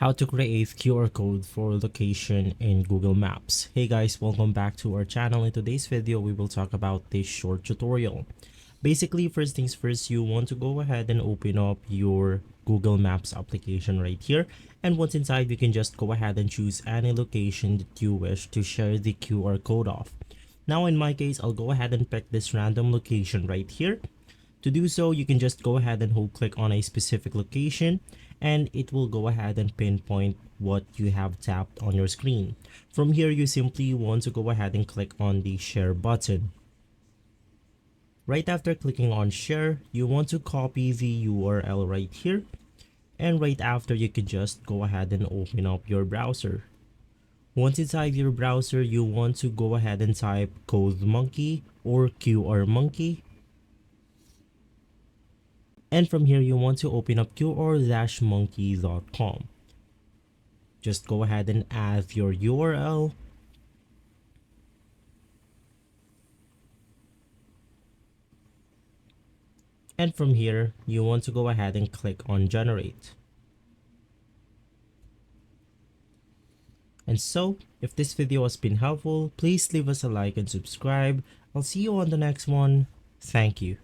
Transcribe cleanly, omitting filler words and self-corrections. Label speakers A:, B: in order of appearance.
A: How to create QR code for location in Google Maps. Hey guys, welcome back to our channel. In today's video, we will talk about this short tutorial. Basically, first things first, you want to go ahead and open up your Google Maps application right here. And once inside, you can just go ahead and choose any location that you wish to share the QR code of. Now, in my case, I'll go ahead and pick this random location right here. To do so, you can just go ahead and hold click on a specific location and it will go ahead and pinpoint what you have tapped on your screen. From here, you simply want to go ahead and click on the share button. Right after clicking on share, you want to copy the URL right here. And right after, you can just go ahead and open up your browser. Once inside your browser, you want to go ahead and type Code Monkey or QR Monkey. And from here, you want to open up qr-monkey.com. Just go ahead and add your URL. And from here, you want to go ahead and click on generate. And so, if this video has been helpful, please leave us a like and subscribe. I'll see you on the next one. Thank you.